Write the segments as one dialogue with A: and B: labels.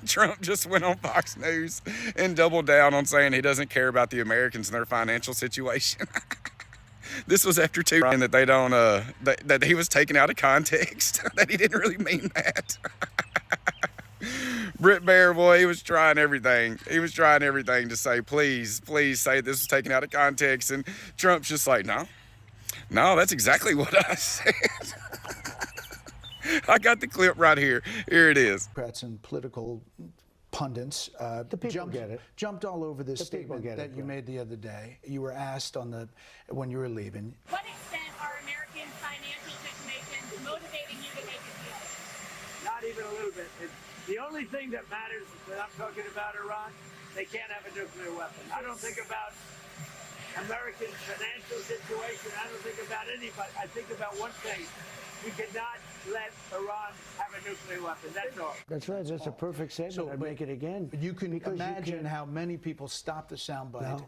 A: Trump just went on Fox News and doubled down on saying he doesn't care about the Americans and their financial situation. This was after two that they don't that he was taken out of context, that he didn't really mean that. Brit Bear, boy, he was trying everything. He was trying everything to say, please, please say this was taken out of context. And Trump's just like, no, that's exactly what I said. I got the clip right here. Here it is.
B: Democrats and political pundits jumped all over this statement that you made the other day. You were asked when you were leaving.
C: What extent are American financial situations motivating you to make a deal?
D: Not even a little bit. The only thing that matters when I'm talking about Iran, they can't have a nuclear weapon. I don't think about American financial situation. I don't think about anybody. I think about one thing. We cannot let Iran have a nuclear weapon. That's all.
E: That's right. That's a perfect statement. I'd make it again.
B: You can imagine how many people stop the soundbite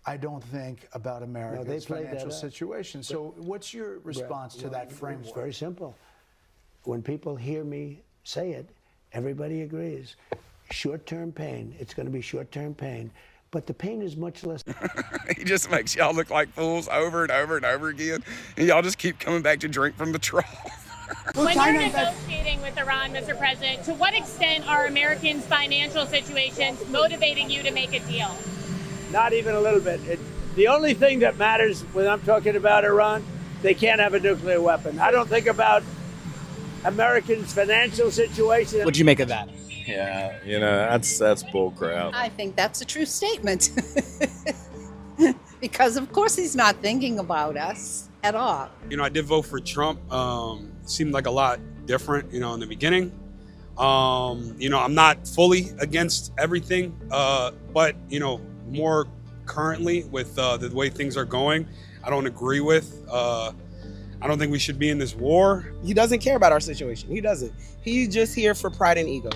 B: I don't think about America's financial situation. So what's your response to that framework?
E: It's very simple. When people hear me say it, everybody agrees. Short-term pain. It's going to be short-term pain. But the pain is much less.
A: He just makes y'all look like fools over and over and over again. And y'all just keep coming back to drink from the trough.
C: When you're negotiating with Iran, Mr. President, to what extent are Americans' financial situations motivating you to make a deal?
D: Not even a little bit. The only thing that matters when I'm talking about Iran, they can't have a nuclear weapon. I don't think about Americans' financial situation.
F: What'd you make of that?
G: Yeah, that's bull crap.
H: I think that's a true statement. Because, of course, he's not thinking about us at all.
I: I did vote for Trump. Seemed like a lot different, in the beginning. I'm not fully against everything, but, more currently with the way things are going, I don't agree with. I don't think we should be in this war.
F: He doesn't care about our situation. He doesn't. He's just here for pride and ego.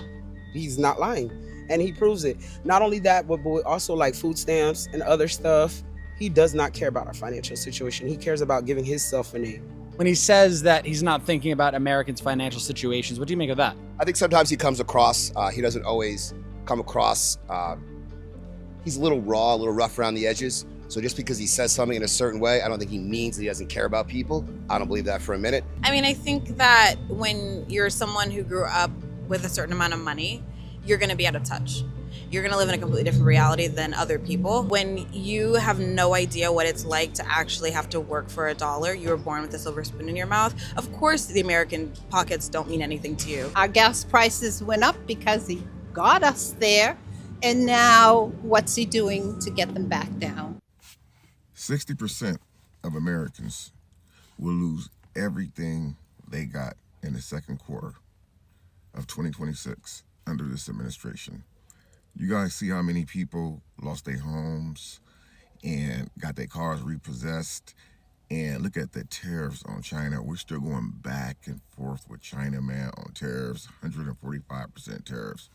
F: He's not lying, and he proves it. Not only that, but also like food stamps and other stuff. He does not care about our financial situation. He cares about giving himself a name.
J: When he says that he's not thinking about Americans' financial situations, what do you make of that?
K: I think sometimes he comes across, he doesn't always come across, he's a little raw, a little rough around the edges. So just because he says something in a certain way, I don't think he means that he doesn't care about people. I don't believe that for a minute.
L: I mean, I think that when you're someone who grew up with a certain amount of money, you're going to be out of touch. You're going to live in a completely different reality than other people. When you have no idea what it's like to actually have to work for $1, you were born with a silver spoon in your mouth. Of course, the American pockets don't mean anything to you.
H: Our gas prices went up because he got us there. And now what's he doing to get them back down?
M: 60% of Americans will lose everything they got in the second quarter of 2026 under this administration. You guys see how many people lost their homes and got their cars repossessed. And look at the tariffs on China. We're still going back and forth with China, man, on tariffs, 145% tariffs.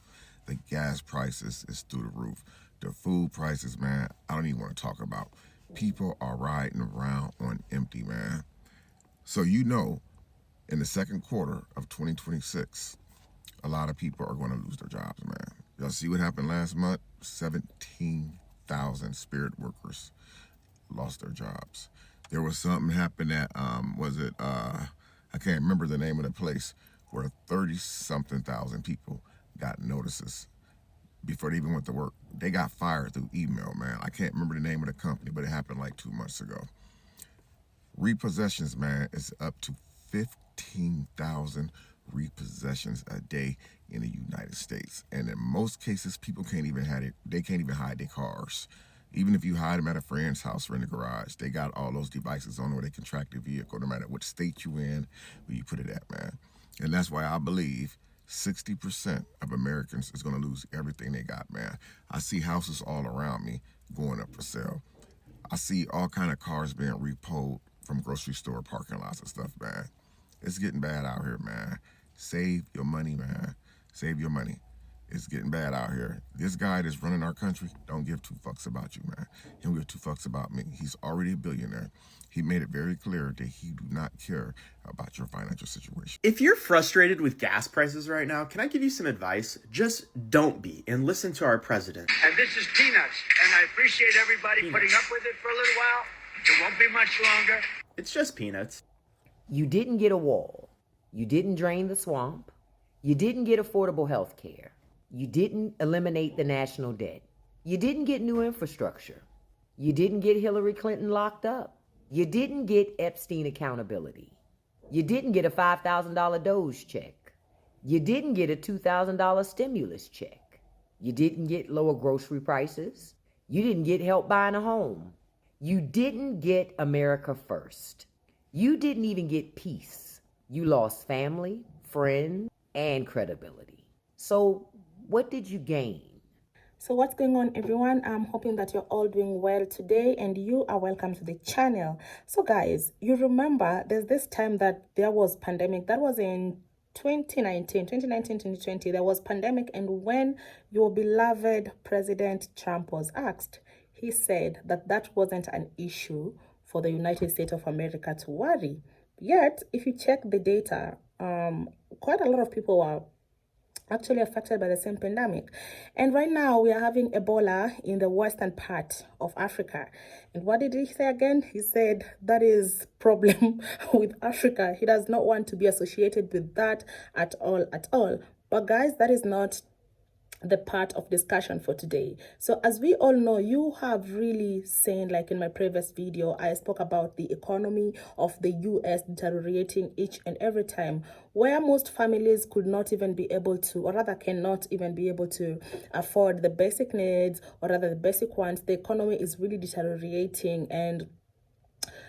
M: The gas prices is through the roof. The food prices, man, I don't even want to talk about. People are riding around on empty, man. So in the second quarter of 2026, a lot of people are going to lose their jobs, man. Y'all see what happened last month? 17,000 Spirit workers lost their jobs. There was something happened at, I can't remember the name of the place, where 30-something thousand people got notices before they even went to work. They got fired through email, man. I can't remember the name of the company, but it happened like 2 months ago. Repossessions, man, is up to 15,000 repossessions a day in the United States. And in most cases, people can't even hide their cars. Even if you hide them at a friend's house or in the garage, they got all those devices on where they can track the vehicle, no matter what state you in, where you put it at, man. And that's why I believe 60% of Americans is going to lose everything they got, man. I see houses all around me going up for sale. I see all kind of cars being repoed from grocery store parking lots and stuff, man. It's getting bad out here, man. Save your money, man. Save your money. It's getting bad out here. This guy that's running our country don't give two fucks about you, man. He don't give two fucks about me. He's already a billionaire. He made it very clear that he do not care about your financial situation.
N: If you're frustrated with gas prices right now, can I give you some advice? Just don't be and listen to our president.
D: And this is peanuts, and I appreciate everybody putting up with it for a little while. It won't be much longer.
N: It's just peanuts.
O: You didn't get a wall. You didn't drain the swamp. You didn't get affordable health care. You didn't eliminate the national debt. You didn't get new infrastructure. You didn't get Hillary Clinton locked up. You didn't get Epstein accountability. You didn't get a $5,000 Doge check. You didn't get a $2,000 stimulus check. You didn't get lower grocery prices. You didn't get help buying a home. You didn't get America first. You didn't even get peace. You lost family, friends, and credibility. So what did you gain?
P: So what's going on, everyone? I'm hoping that you're all doing well today and you are welcome to the channel. So guys, you remember there's this time that there was pandemic. That was in 2020, there was pandemic, and when your beloved President Trump was asked, he said that that wasn't an issue for the United States of America to worry. Yet, if you check the data, quite a lot of people are actually affected by the same pandemic. And right now we are having Ebola in the western part of Africa. And what did he say again? He said that is problem with Africa. He does not want to be associated with that at all. But guys, that is not the part of discussion for today. So as we all know, you have really seen, like in my previous video, I spoke about the economy of the US deteriorating each and every time, where most families could not even be able to, or rather cannot even be able to afford the basic needs, or rather the basic ones. The economy is really deteriorating, and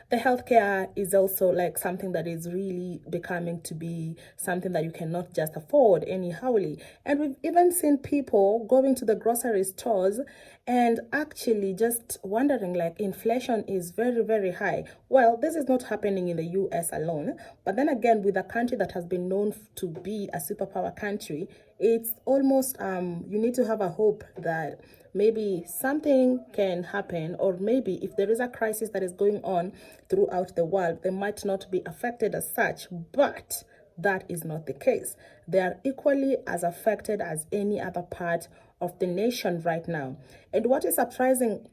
P: the healthcare is also like something that is really becoming to be something that you cannot just afford anyhowly. And we've even seen people going to the grocery stores and actually just wondering, like, inflation is very, very high. Well, this is not happening in the US alone. But then again, with a country that has been known to be a superpower country, it's almost, you need to have a hope that maybe something can happen, or maybe if there is a crisis that is going on throughout the world, they might not be affected as such, but that is not the case. They are equally as affected as any other part of the nation right now. And what is surprising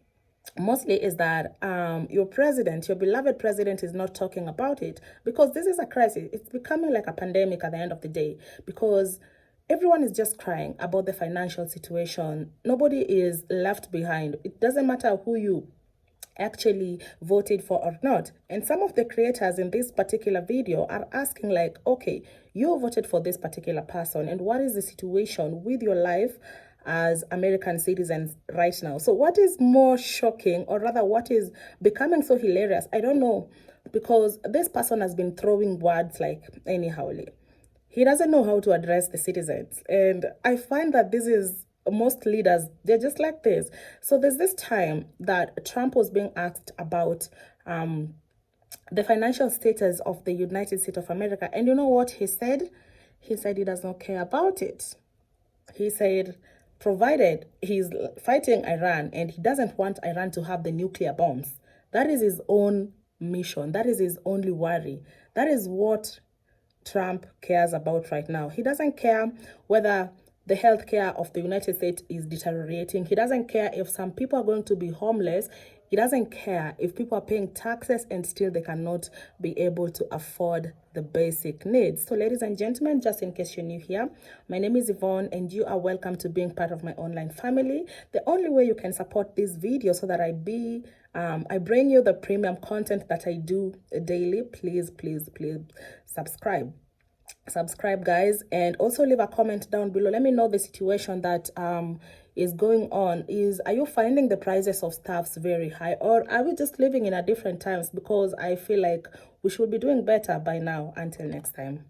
P: mostly is that your president, your beloved president, is not talking about it, because this is a crisis. It's becoming like a pandemic at the end of the day, because everyone is just crying about the financial situation. Nobody is left behind. It doesn't matter who you actually voted for or not. And some of the creators in this particular video are asking, like, okay, you voted for this particular person, and what is the situation with your life as American citizens right now? So what is more shocking, or rather what is becoming so hilarious, I don't know, because this person has been throwing words like anyhowly. He doesn't know how to address the citizens. And I find that this is, most leaders, they're just like this. So there's this time that Trump was being asked about the financial status of the United States of America. And you know what he said? He said he does not care about it. He said, provided he's fighting Iran and he doesn't want Iran to have the nuclear bombs, that is his own mission. That is his only worry. That is what Trump cares about right now. He doesn't care whether the healthcare of the United States is deteriorating. He doesn't care if some people are going to be homeless. He doesn't care if people are paying taxes and still they cannot be able to afford the basic needs. So ladies and gentlemen, just in case you're new here, my name is Yvonne and you are welcome to being part of my online family. The only way you can support this video so that I bring you the premium content that I do daily, please subscribe guys, and also leave a comment down below. Let me know the situation that is going on. Are you finding the prices of stuffs very high, or are we just living in a different times? Because I feel like we should be doing better by now. Until next time.